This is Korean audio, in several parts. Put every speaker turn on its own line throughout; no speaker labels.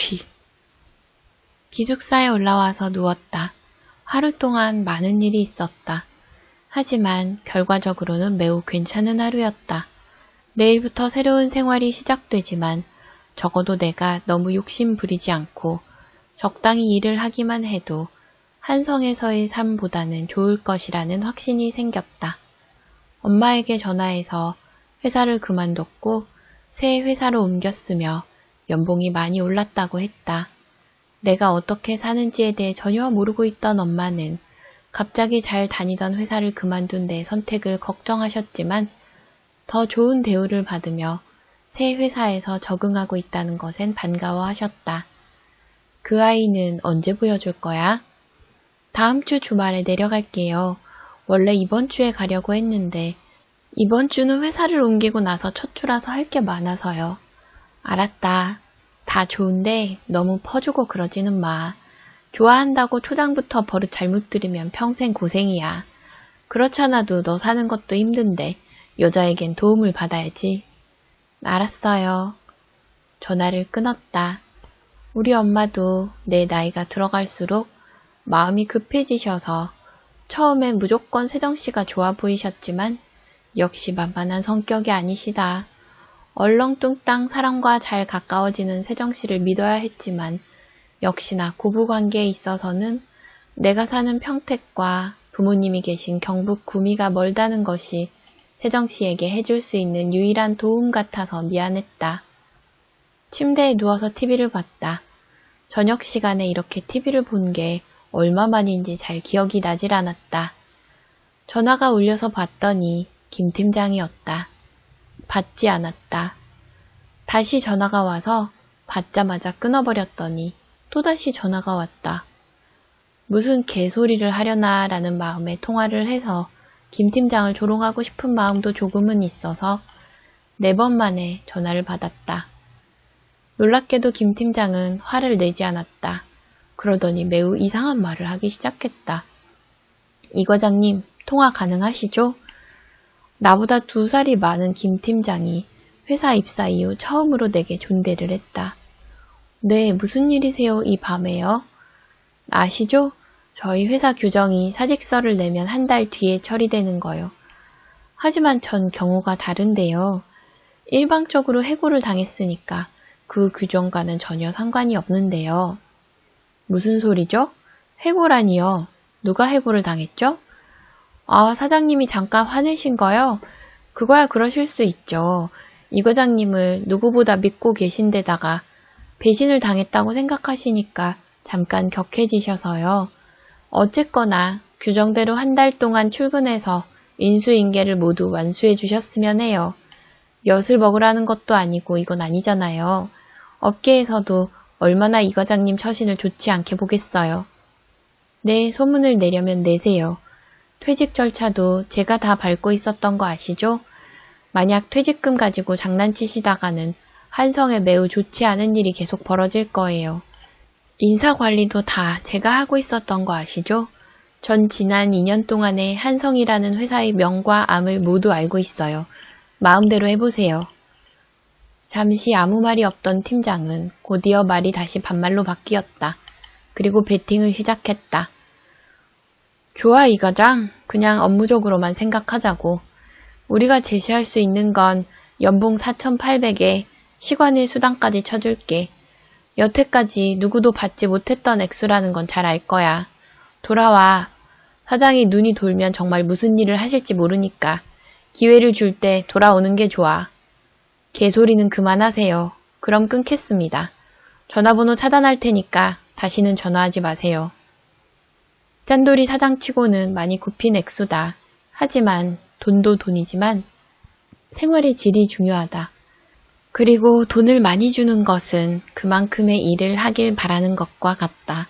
취. 기숙사에 올라와서 누웠다. 하루 동안 많은 일이 있었다. 하지만 결과적으로는 매우 괜찮은 하루였다. 내일부터 새로운 생활이 시작되지만 적어도 내가 너무 욕심 부리지 않고 적당히 일을 하기만 해도 한성에서의 삶보다는 좋을 것이라는 확신이 생겼다. 엄마에게 전화해서 회사를 그만뒀고 새 회사로 옮겼으며 연봉이 많이 올랐다고 했다. 내가 어떻게 사는지에 대해 전혀 모르고 있던 엄마는 갑자기 잘 다니던 회사를 그만둔 내 선택을 걱정하셨지만 더 좋은 대우를 받으며 새 회사에서 적응하고 있다는 것엔 반가워하셨다. 그 아이는 언제 보여줄 거야? 다음 주 주말에 내려갈게요. 원래 이번 주에 가려고 했는데 이번 주는 회사를 옮기고 나서 첫 주라서 할 게 많아서요. 알았다. 다 좋은데 너무 퍼주고 그러지는 마. 좋아한다고 초장부터 버릇 잘못 들이면 평생 고생이야. 그렇잖아도 너 사는 것도 힘든데 여자에겐 도움을 받아야지. 알았어요. 전화를 끊었다. 우리 엄마도 내 나이가 들어갈수록 마음이 급해지셔서 처음엔 무조건 세정씨가 좋아 보이셨지만 역시 만만한 성격이 아니시다. 얼렁뚱땅 사람과 잘 가까워지는 세정씨를 믿어야 했지만 역시나 고부관계에 있어서는 내가 사는 평택과 부모님이 계신 경북 구미가 멀다는 것이 세정씨에게 해줄 수 있는 유일한 도움 같아서 미안했다. 침대에 누워서 TV를 봤다. 저녁 시간에 이렇게 TV를 본 게 얼마만인지 잘 기억이 나질 않았다. 전화가 울려서 봤더니 김 팀장이었다. 받지 않았다. 다시 전화가 와서 받자마자 끊어버렸더니 또다시 전화가 왔다. 무슨 개소리를 하려나 라는 마음에 통화를 해서 김 팀장을 조롱하고 싶은 마음도 조금은 있어서 4번 만에 전화를 받았다. 놀랍게도 김 팀장은 화를 내지 않았다. 그러더니 매우 이상한 말을 하기 시작했다. 이 과장님, 통화 가능하시죠? 나보다 2살이 많은 김 팀장이 회사 입사 이후 처음으로 내게 존대를 했다. 네, 무슨 일이세요, 이 밤에요? 아시죠? 저희 회사 규정이 사직서를 내면 1달 뒤에 처리되는 거요. 하지만 전 경우가 다른데요. 일방적으로 해고를 당했으니까 그 규정과는 전혀 상관이 없는데요. 무슨 소리죠? 해고라니요. 누가 해고를 당했죠? 아, 사장님이 잠깐 화내신 거요? 그거야 그러실 수 있죠. 이 과장님을 누구보다 믿고 계신 데다가 배신을 당했다고 생각하시니까 잠깐 격해지셔서요. 어쨌거나 규정대로 1달 동안 출근해서 인수인계를 모두 완수해 주셨으면 해요. 엿을 먹으라는 것도 아니고 이건 아니잖아요. 업계에서도 얼마나 이 과장님 처신을 좋지 않게 보겠어요. 네, 소문을 내려면 내세요. 퇴직 절차도 제가 다 밟고 있었던 거 아시죠? 만약 퇴직금 가지고 장난치시다가는 한성에 매우 좋지 않은 일이 계속 벌어질 거예요. 인사관리도 다 제가 하고 있었던 거 아시죠? 전 지난 2년 동안에 한성이라는 회사의 명과 암을 모두 알고 있어요. 마음대로 해보세요. 잠시 아무 말이 없던 팀장은 곧이어 말이 다시 반말로 바뀌었다. 그리고 배팅을 시작했다. 좋아, 이 과장. 그냥 업무적으로만 생각하자고. 우리가 제시할 수 있는 건 연봉 4,800에 시간일 수당까지 쳐줄게. 여태까지 누구도 받지 못했던 액수라는 건 잘 알 거야. 돌아와. 사장이 눈이 돌면 정말 무슨 일을 하실지 모르니까 기회를 줄 때 돌아오는 게 좋아. 개소리는 그만하세요. 그럼 끊겠습니다. 전화번호 차단할 테니까 다시는 전화하지 마세요. 짠돌이 사장치고는 많이 굽힌 액수다. 하지만 돈도 돈이지만 생활의 질이 중요하다. 그리고 돈을 많이 주는 것은 그만큼의 일을 하길 바라는 것과 같다.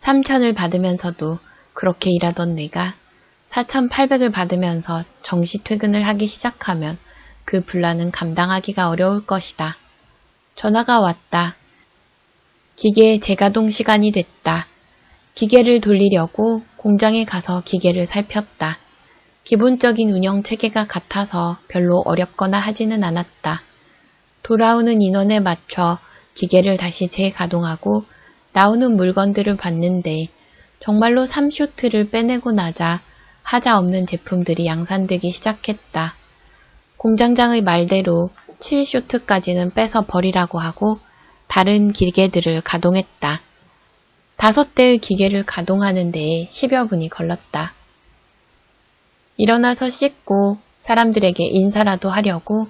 3,000을 받으면서도 그렇게 일하던 내가 4,800을 받으면서 정시 퇴근을 하기 시작하면 그 분란은 감당하기가 어려울 것이다. 전화가 왔다. 기계 재가동 시간이 됐다. 기계를 돌리려고 공장에 가서 기계를 살폈다. 기본적인 운영 체계가 같아서 별로 어렵거나 하지는 않았다. 돌아오는 인원에 맞춰 기계를 다시 재가동하고 나오는 물건들을 봤는데 정말로 3쇼트를 빼내고 나자 하자 없는 제품들이 양산되기 시작했다. 공장장의 말대로 7쇼트까지는 빼서 버리라고 하고 다른 기계들을 가동했다. 5대의 기계를 가동하는 데에 10여 분이 걸렸다. 일어나서 씻고 사람들에게 인사라도 하려고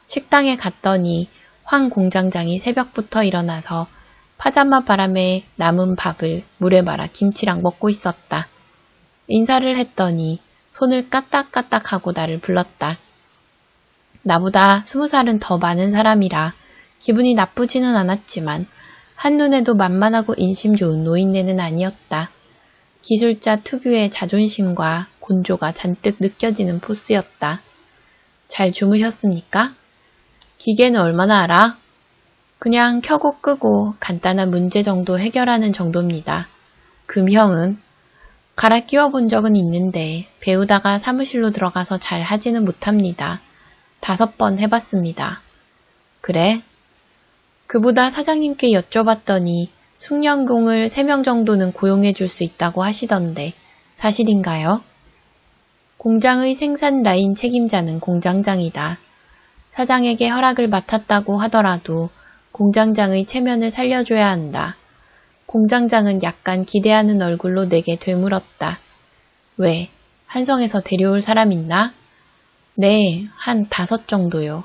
식당에 갔더니 황 공장장이 새벽부터 일어나서 파자마 바람에 남은 밥을 물에 말아 김치랑 먹고 있었다. 인사를 했더니 손을 까딱까딱하고 나를 불렀다. 나보다 20살은 더 많은 사람이라 기분이 나쁘지는 않았지만 한눈에도 만만하고 인심 좋은 노인네는 아니었다. 기술자 특유의 자존심과 곤조가 잔뜩 느껴지는 포스였다. 잘 주무셨습니까? 기계는 얼마나 알아? 그냥 켜고 끄고 간단한 문제 정도 해결하는 정도입니다. 금형은? 갈아 끼워본 적은 있는데 배우다가 사무실로 들어가서 잘 하지는 못합니다. 5번 해봤습니다. 그래? 그보다 사장님께 여쭤봤더니 숙련공을 3명 정도는 고용해 줄 수 있다고 하시던데 사실인가요? 공장의 생산 라인 책임자는 공장장이다. 사장에게 허락을 맡았다고 하더라도 공장장의 체면을 살려줘야 한다. 공장장은 약간 기대하는 얼굴로 내게 되물었다. 왜? 한성에서 데려올 사람 있나? 네, 한 5 정도요.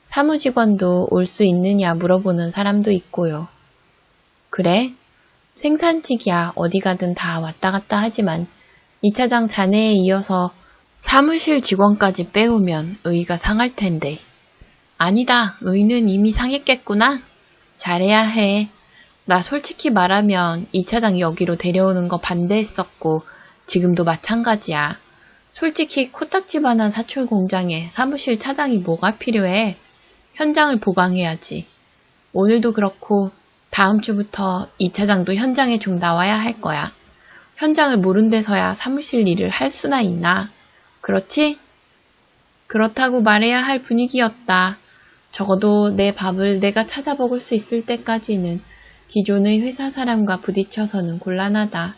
사무직원도 올 수 있느냐 물어보는 사람도 있고요. 그래? 생산직이야 어디 가든 다 왔다 갔다 하지만 2차장 자네에 이어서 사무실 직원까지 빼오면 의의가 상할 텐데. 아니다, 의의는 이미 상했겠구나. 잘해야 해. 나 솔직히 말하면 2차장 여기로 데려오는 거 반대했었고 지금도 마찬가지야. 솔직히 코딱지만한 사출 공장에 사무실 차장이 뭐가 필요해? 현장을 보강해야지. 오늘도 그렇고 다음 주부터 2차장도 현장에 좀 나와야 할 거야. 현장을 모른 데서야 사무실 일을 할 수나 있나? 그렇지? 그렇다고 말해야 할 분위기였다. 적어도 내 밥을 내가 찾아 먹을 수 있을 때까지는 기존의 회사 사람과 부딪혀서는 곤란하다.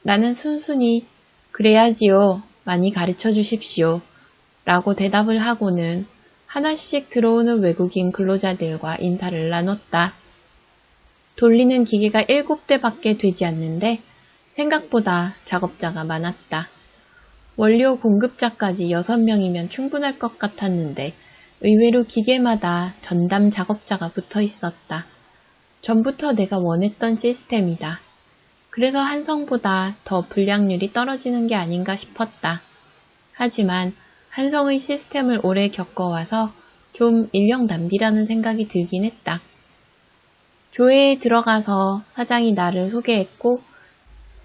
나는 순순히 그래야지요. 많이 가르쳐 주십시오. 라고 대답을 하고는 하나씩 들어오는 외국인 근로자들과 인사를 나눴다. 돌리는 기계가 7대밖에 되지 않는데 생각보다 작업자가 많았다. 원료 공급자까지 6명이면 충분할 것 같았는데 의외로 기계마다 전담 작업자가 붙어 있었다. 전부터 내가 원했던 시스템이다. 그래서 한성보다 더 불량률이 떨어지는 게 아닌가 싶었다. 하지만 한성의 시스템을 오래 겪어와서 좀 인력 낭비라는 생각이 들긴 했다. 조회에 들어가서 사장이 나를 소개했고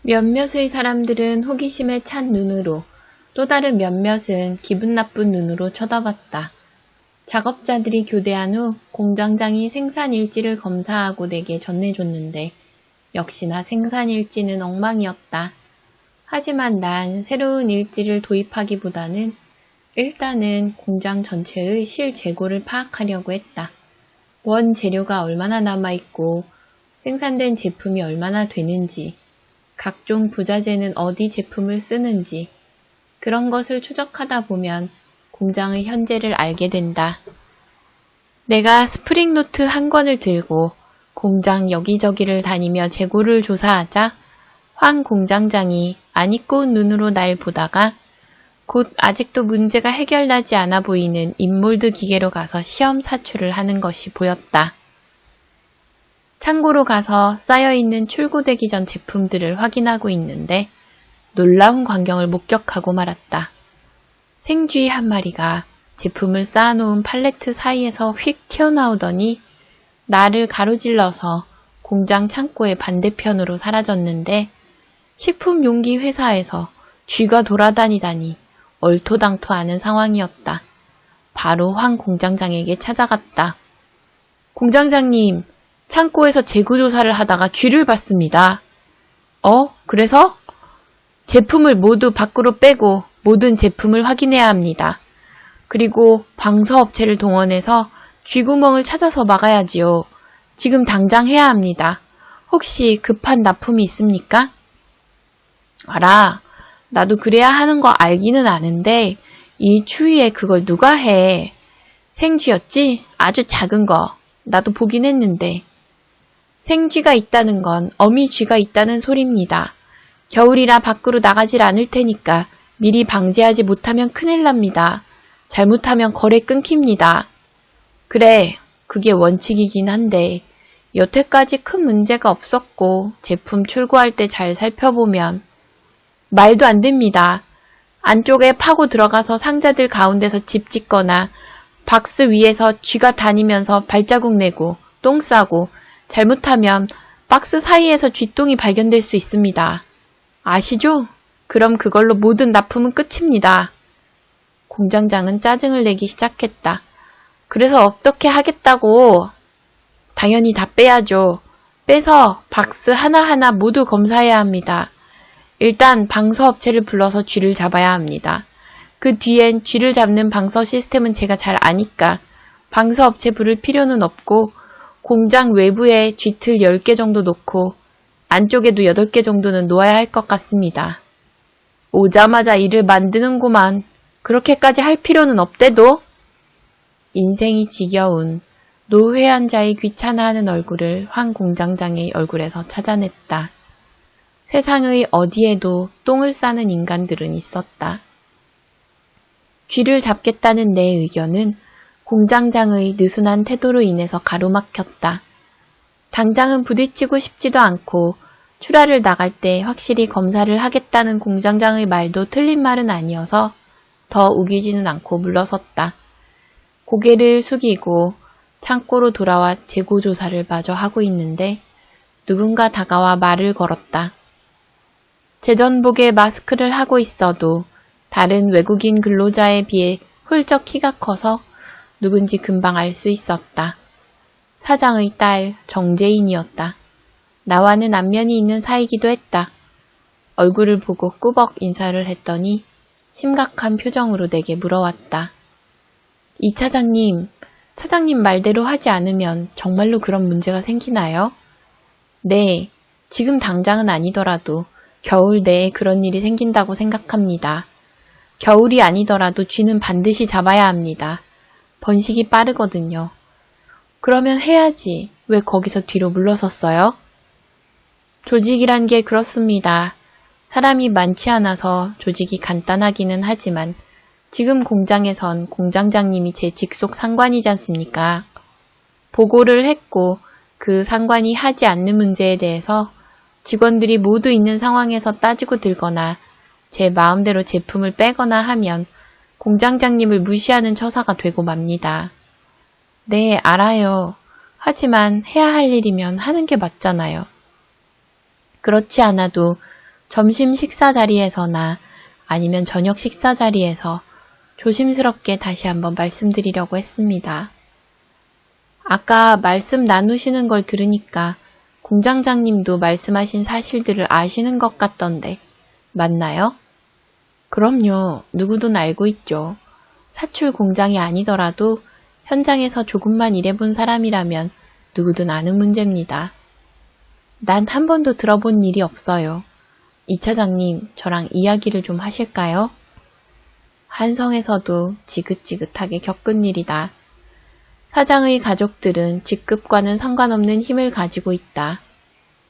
몇몇의 사람들은 호기심에 찬 눈으로 또 다른 몇몇은 기분 나쁜 눈으로 쳐다봤다. 작업자들이 교대한 후 공장장이 생산 일지를 검사하고 내게 전해줬는데 역시나 생산 일지는 엉망이었다. 하지만 난 새로운 일지를 도입하기보다는 일단은 공장 전체의 실재고를 파악하려고 했다. 원 재료가 얼마나 남아있고 생산된 제품이 얼마나 되는지, 각종 부자재는 어디 제품을 쓰는지 그런 것을 추적하다 보면 공장의 현재를 알게 된다. 내가 스프링노트 한 권을 들고 공장 여기저기를 다니며 재고를 조사하자 황 공장장이 아니꼬운 눈으로 날 보다가 곧 아직도 문제가 해결나지 않아 보이는 인몰드 기계로 가서 시험 사출을 하는 것이 보였다. 창고로 가서 쌓여있는 출고되기 전 제품들을 확인하고 있는데 놀라운 광경을 목격하고 말았다. 생쥐 한 마리가 제품을 쌓아놓은 팔레트 사이에서 휙 튀어나오더니 나를 가로질러서 공장 창고의 반대편으로 사라졌는데 식품 용기 회사에서 쥐가 돌아다니다니 얼토당토하는 상황이었다. 바로 황 공장장에게 찾아갔다. 공장장님, 창고에서 재고조사를 하다가 쥐를 봤습니다. 그래서? 제품을 모두 밖으로 빼고 모든 제품을 확인해야 합니다. 그리고 방서업체를 동원해서 쥐구멍을 찾아서 막아야지요. 지금 당장 해야 합니다. 혹시 급한 납품이 있습니까? 알아. 나도 그래야 하는 거 알기는 아는데 이 추위에 그걸 누가 해. 생쥐였지? 아주 작은 거. 나도 보긴 했는데. 생쥐가 있다는 건 어미쥐가 있다는 소리입니다. 겨울이라 밖으로 나가질 않을 테니까 미리 방지하지 못하면 큰일 납니다. 잘못하면 거래 끊깁니다. 그래, 그게 원칙이긴 한데 여태까지 큰 문제가 없었고 제품 출고할 때 잘 살펴보면 말도 안 됩니다. 안쪽에 파고 들어가서 상자들 가운데서 집 짓거나 박스 위에서 쥐가 다니면서 발자국 내고 똥 싸고 잘못하면 박스 사이에서 쥐똥이 발견될 수 있습니다. 아시죠? 그럼 그걸로 모든 납품은 끝입니다. 공장장은 짜증을 내기 시작했다. 그래서 어떻게 하겠다고? 당연히 다 빼야죠. 빼서 박스 하나하나 모두 검사해야 합니다. 일단 방서업체를 불러서 쥐를 잡아야 합니다. 그 뒤엔 쥐를 잡는 방서 시스템은 제가 잘 아니까 방서업체 부를 필요는 없고 공장 외부에 쥐틀 10개 정도 놓고 안쪽에도 8개 정도는 놓아야 할 것 같습니다. 오자마자 일을 만드는구만. 그렇게까지 할 필요는 없대도? 인생이 지겨운 노회한자의 귀찮아하는 얼굴을 황 공장장의 얼굴에서 찾아냈다. 세상의 어디에도 똥을 싸는 인간들은 있었다. 쥐를 잡겠다는 내 의견은 공장장의 느슨한 태도로 인해서 가로막혔다. 당장은 부딪히고 싶지도 않고 출하를 나갈 때 확실히 검사를 하겠다는 공장장의 말도 틀린 말은 아니어서 더 우기지는 않고 물러섰다. 고개를 숙이고 창고로 돌아와 재고조사를 마저 하고 있는데 누군가 다가와 말을 걸었다. 제전복에 마스크를 하고 있어도 다른 외국인 근로자에 비해 훌쩍 키가 커서 누군지 금방 알 수 있었다. 사장의 딸 정재인이었다. 나와는 안면이 있는 사이기도 했다. 얼굴을 보고 꾸벅 인사를 했더니 심각한 표정으로 내게 물어왔다. 이 차장님 말대로 하지 않으면 정말로 그런 문제가 생기나요? 네, 지금 당장은 아니더라도 겨울 내에 그런 일이 생긴다고 생각합니다. 겨울이 아니더라도 쥐는 반드시 잡아야 합니다. 번식이 빠르거든요. 그러면 해야지. 왜 거기서 뒤로 물러섰어요? 조직이란 게 그렇습니다. 사람이 많지 않아서 조직이 간단하기는 하지만 지금 공장에선 공장장님이 제 직속 상관이지 않습니까? 보고를 했고 그 상관이 하지 않는 문제에 대해서 직원들이 모두 있는 상황에서 따지고 들거나 제 마음대로 제품을 빼거나 하면 공장장님을 무시하는 처사가 되고 맙니다. 네, 알아요. 하지만 해야 할 일이면 하는 게 맞잖아요. 그렇지 않아도 점심 식사 자리에서나 아니면 저녁 식사 자리에서 조심스럽게 다시 한번 말씀드리려고 했습니다. 아까 말씀 나누시는 걸 들으니까 공장장님도 말씀하신 사실들을 아시는 것 같던데 맞나요? 그럼요. 누구든 알고 있죠. 사출 공장이 아니더라도 현장에서 조금만 일해본 사람이라면 누구든 아는 문제입니다. 난 한 번도 들어본 일이 없어요. 이 차장님, 저랑 이야기를 좀 하실까요? 한성에서도 지긋지긋하게 겪은 일이다. 사장의 가족들은 직급과는 상관없는 힘을 가지고 있다.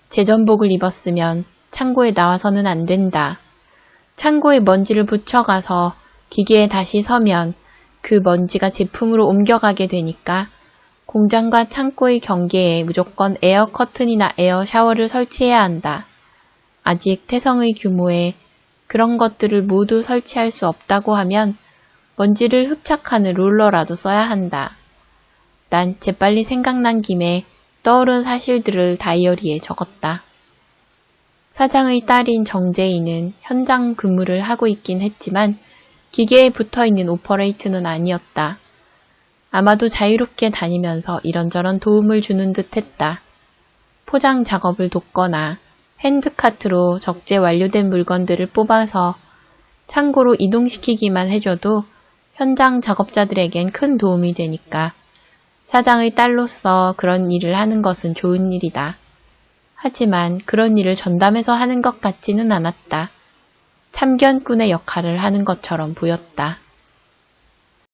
제전복을 입었으면 창고에 나와서는 안 된다. 창고에 먼지를 붙여가서 기계에 다시 서면 그 먼지가 제품으로 옮겨가게 되니까 공장과 창고의 경계에 무조건 에어 커튼이나 에어 샤워를 설치해야 한다. 아직 태성의 규모에 그런 것들을 모두 설치할 수 없다고 하면 먼지를 흡착하는 롤러라도 써야 한다. 난 재빨리 생각난 김에 떠오른 사실들을 다이어리에 적었다. 사장의 딸인 정재인은 현장 근무를 하고 있긴 했지만 기계에 붙어있는 오퍼레이트는 아니었다. 아마도 자유롭게 다니면서 이런저런 도움을 주는 듯 했다. 포장 작업을 돕거나 핸드카트로 적재 완료된 물건들을 뽑아서 창고로 이동시키기만 해줘도 현장 작업자들에겐 큰 도움이 되니까 사장의 딸로서 그런 일을 하는 것은 좋은 일이다. 하지만 그런 일을 전담해서 하는 것 같지는 않았다. 참견꾼의 역할을 하는 것처럼 보였다.